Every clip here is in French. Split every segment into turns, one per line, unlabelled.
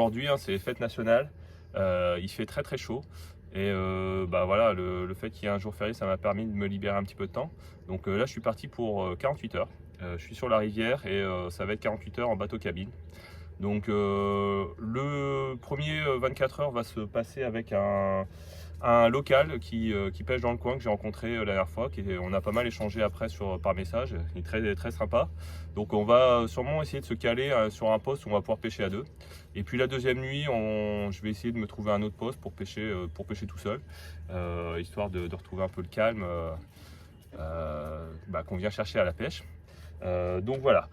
aujourd'hui, c'est les fêtes nationales, il fait très très chaud. Et voilà, le fait qu'il y ait un jour férié, ça m'a permis de me libérer un petit peu de temps. Donc là, je suis parti pour 48 heures. Je suis sur la rivière et ça va être 48 heures en bateau cabine. Donc le premier 24 heures va se passer avec un local qui pêche dans le coin que j'ai rencontré la dernière fois. On a pas mal échangé après par message, il est très, très sympa. Donc on va sûrement essayer de se caler sur un poste où on va pouvoir pêcher à deux. Et puis la deuxième nuit, je vais essayer de me trouver un autre poste pour pêcher tout seul, histoire de retrouver un peu le calme qu'on vient chercher à la pêche. Donc voilà,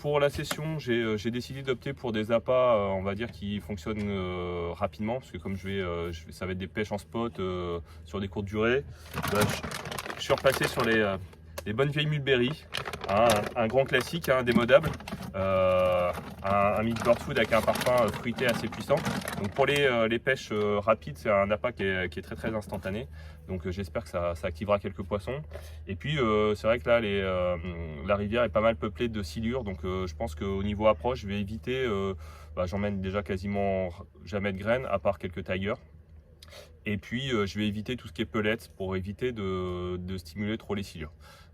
pour la session j'ai décidé d'opter pour des appâts on va dire qui fonctionnent rapidement, parce que comme ça va être des pêches en spot sur des courtes durées. Je suis repassé sur les bonnes vieilles mulberry, un grand classique indémodable, un mix bird food avec un parfum fruité assez puissant. Donc pour les pêches rapides, c'est un appât qui est très très instantané. Donc j'espère que ça activera quelques poissons. Et puis c'est vrai que là la rivière est pas mal peuplée de silures, donc je pense qu'au niveau approche, je vais éviter, j'emmène déjà quasiment jamais de graines, à part quelques tigers. Et puis je vais éviter tout ce qui est pellets pour éviter de stimuler trop les silures.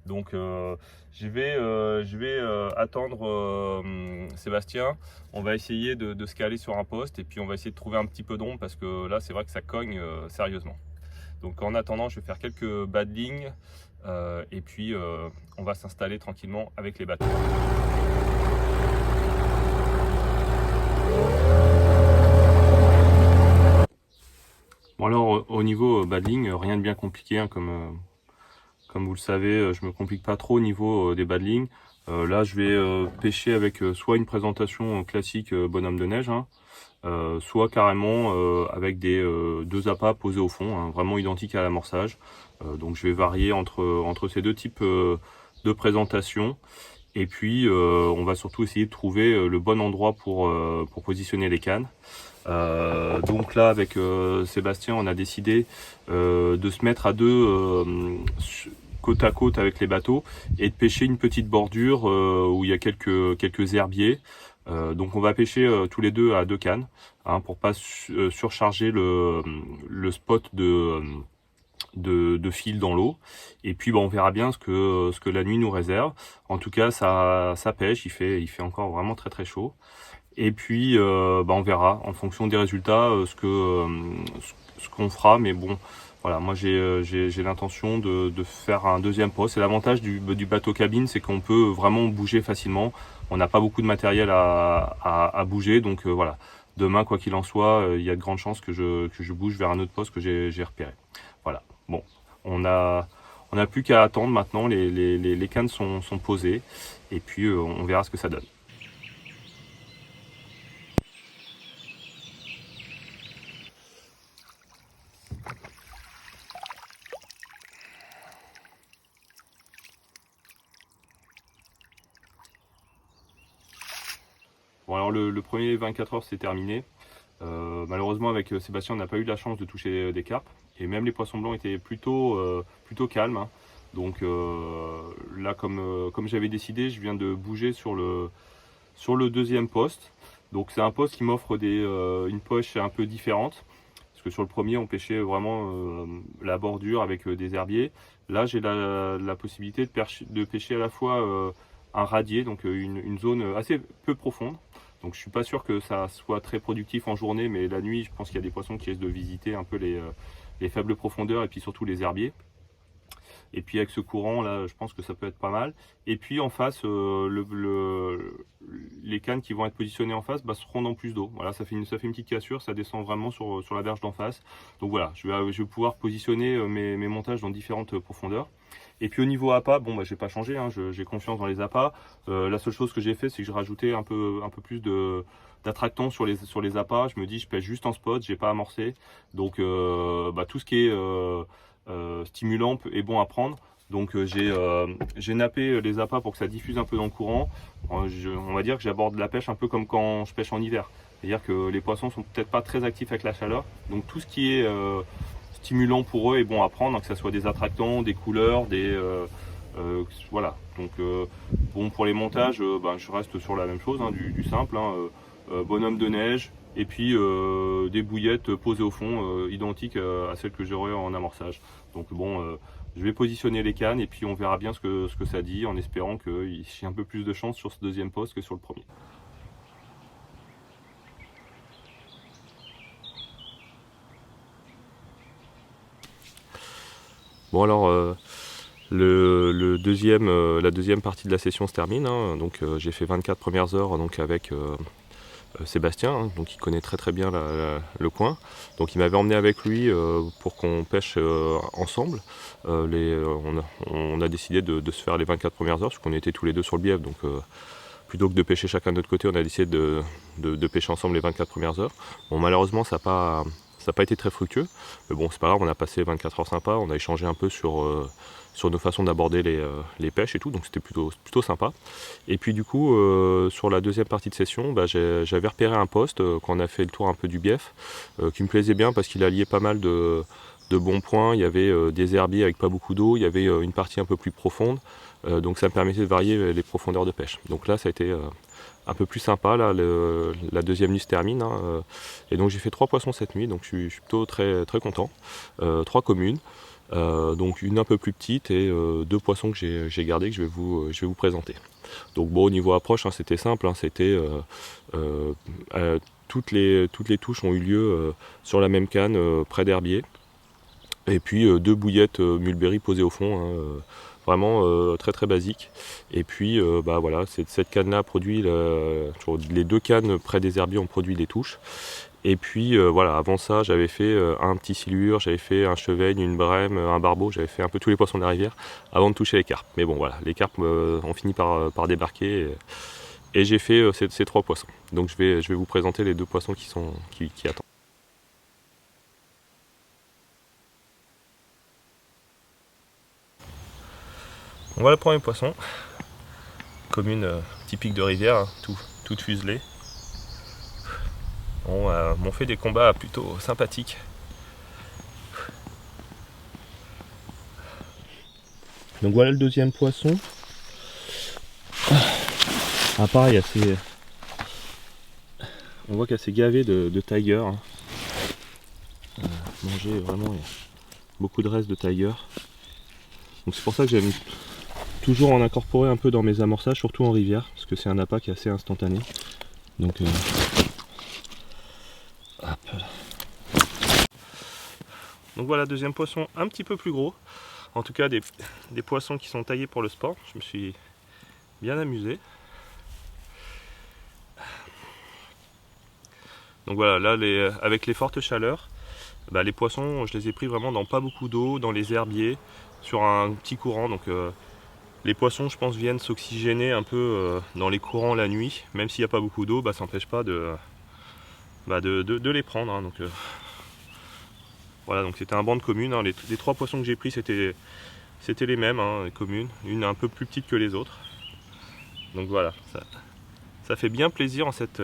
Donc je vais attendre Sébastien. On va essayer de se caler sur un poste et puis on va essayer de trouver un petit peu d'ombre, parce que là c'est vrai que ça cogne sérieusement. Donc en attendant, je vais faire quelques badlings et puis on va s'installer tranquillement avec les bateaux. Bon alors au niveau badling, rien de bien compliqué, comme vous le savez, je me complique pas trop au niveau des badlings. Là je vais pêcher avec soit une présentation classique bonhomme de neige, soit carrément avec deux appâts posés au fond, vraiment identiques à l'amorçage. Donc je vais varier entre ces deux types de présentations. Et puis on va surtout essayer de trouver le bon endroit pour positionner les cannes. Donc là avec Sébastien, on a décidé de se mettre à deux côte à côte avec les bateaux et de pêcher une petite bordure où il y a quelques herbiers. Donc on va pêcher tous les deux à deux cannes, pour pas surcharger le spot de fil dans l'eau. Et puis on verra bien ce que la nuit nous réserve. En tout cas ça pêche, il fait encore vraiment très très chaud. Et puis on verra en fonction des résultats ce qu'on fera. Mais bon, voilà, moi j'ai l'intention de faire un deuxième poste. Et l'avantage du bateau cabine, c'est qu'on peut vraiment bouger facilement. On n'a pas beaucoup de matériel à bouger, donc voilà. Demain, quoi qu'il en soit, il y a de grandes chances que je bouge vers un autre poste que j'ai repéré. Voilà. Bon, on n'a plus qu'à attendre maintenant. Les cannes sont posées et puis on verra ce que ça donne. Bon alors le premier 24 heures c'est terminé. Malheureusement avec Sébastien on n'a pas eu la chance de toucher des carpes, et même les poissons blancs étaient plutôt calmes. Donc là comme j'avais décidé, je viens de bouger sur le deuxième poste. Donc c'est un poste qui m'offre une poche un peu différente, parce que sur le premier on pêchait vraiment la bordure avec des herbiers. Là j'ai la possibilité de pêcher à la fois un radier, donc une zone assez peu profonde. Donc je suis pas sûr que ça soit très productif en journée, mais la nuit je pense qu'il y a des poissons qui risquent de visiter un peu les faibles profondeurs et puis surtout les herbiers. Et puis avec ce courant là, je pense que ça peut être pas mal. Et puis en face, les cannes qui vont être positionnées en face seront dans plus d'eau. Voilà, ça fait une petite cassure, ça descend vraiment sur la berge d'en face. Donc voilà, je vais pouvoir positionner mes montages dans différentes profondeurs. Et puis au niveau appât, j'ai pas changé, j'ai confiance dans les appâts. La seule chose que j'ai fait, c'est que j'ai rajouté un peu plus d'attractant sur les appâts. Je me dis, je pêche juste en spot, j'ai pas amorcé. Donc tout ce qui est stimulant est bon à prendre. Donc j'ai nappé les appâts pour que ça diffuse un peu dans le courant. On va dire que j'aborde la pêche un peu comme quand je pêche en hiver. C'est-à-dire que les poissons sont peut-être pas très actifs avec la chaleur. Donc tout ce qui est stimulant pour eux est bon à prendre, que ce soit des attractants, des couleurs, voilà. Donc bon, pour les montages, je reste sur la même chose, du simple. bonhomme de neige, et puis des bouillettes posées au fond, identiques à celles que j'aurais en amorçage. Donc bon, je vais positionner les cannes et puis on verra bien ce que ça dit, en espérant qu'il y ait un peu plus de chance sur ce deuxième poste que sur le premier. Bon alors, le deuxième, la deuxième partie de la session se termine, hein. Donc j'ai fait 24 premières heures donc, avec Sébastien, hein, donc il connaît très bien le coin. Donc il m'avait emmené avec lui pour qu'on pêche ensemble. On a décidé de se faire les 24 premières heures, parce qu'on était tous les deux sur le bief. Donc plutôt que de pêcher chacun de notre côté, on a décidé de pêcher ensemble les 24 premières heures. Bon, malheureusement, ça n'a pas été très fructueux. Mais bon, c'est pas grave, on a passé 24 heures sympas. On a échangé un peu sur nos façons d'aborder les pêches et tout, donc c'était plutôt sympa. Et puis du coup, sur la deuxième partie de session, j'avais repéré un poste quand on a fait le tour un peu du bief, qui me plaisait bien parce qu'il alliait pas mal de bons points. Il y avait des herbiers avec pas beaucoup d'eau, il y avait une partie un peu plus profonde, donc ça me permettait de varier les profondeurs de pêche. Donc là, ça a été un peu plus sympa. Là, la deuxième nuit se termine, hein, et donc j'ai fait 3 poissons cette nuit, donc je suis plutôt très content. 3 communes. Donc une un peu plus petite et 2 poissons que j'ai gardés, que je vais vous présenter. Donc bon, au niveau approche, hein, c'était simple, hein, c'était toutes les touches ont eu lieu sur la même canne, près d'herbier, et puis 2 bouillettes mulberry posées au fond, hein, vraiment très basique. Et puis voilà, cette canne là produit les 2 cannes près des herbiers ont produit les touches. Et puis voilà, avant ça, j'avais fait un petit silure, j'avais fait un cheveigne, une brème, un barbeau, j'avais fait un peu tous les poissons de la rivière avant de toucher les carpes. Mais bon voilà, les carpes ont fini par débarquer et j'ai fait ces 3 poissons. Donc je vais vous présenter les 2 poissons qui attendent. Voilà le premier poisson, commune typique de rivière, hein, toute fuselée. M'ont fait des combats plutôt sympathiques. Donc voilà le deuxième poisson. Ah pareil, on voit qu'elle s'est gavée de tiger. Hein. Manger vraiment beaucoup de restes de tiger. Donc c'est pour ça que j'aime toujours en incorporer un peu dans mes amorçages, surtout en rivière, parce que c'est un appât qui est assez instantané. Donc hop là. Donc voilà, deuxième poisson un petit peu plus gros. En tout cas des poissons qui sont taillés pour le sport. Je me suis bien amusé. Donc voilà, là avec les fortes chaleurs, les poissons je les ai pris vraiment dans pas beaucoup d'eau, dans les herbiers, sur un petit courant. Donc les poissons je pense viennent s'oxygéner un peu dans les courants la nuit. Même s'il n'y a pas beaucoup d'eau, ça n'empêche pas de les prendre. Hein. Donc voilà, donc c'était un banc de communes. Hein. Les 3 poissons que j'ai pris c'était les mêmes, hein, les communes, une un peu plus petite que les autres. Donc voilà, ça fait bien plaisir en cette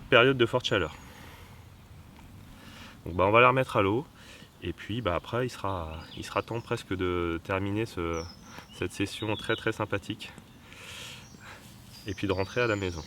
période de forte chaleur. Donc on va la remettre à l'eau, et puis après il sera temps presque de terminer cette session très sympathique, et puis de rentrer à la maison.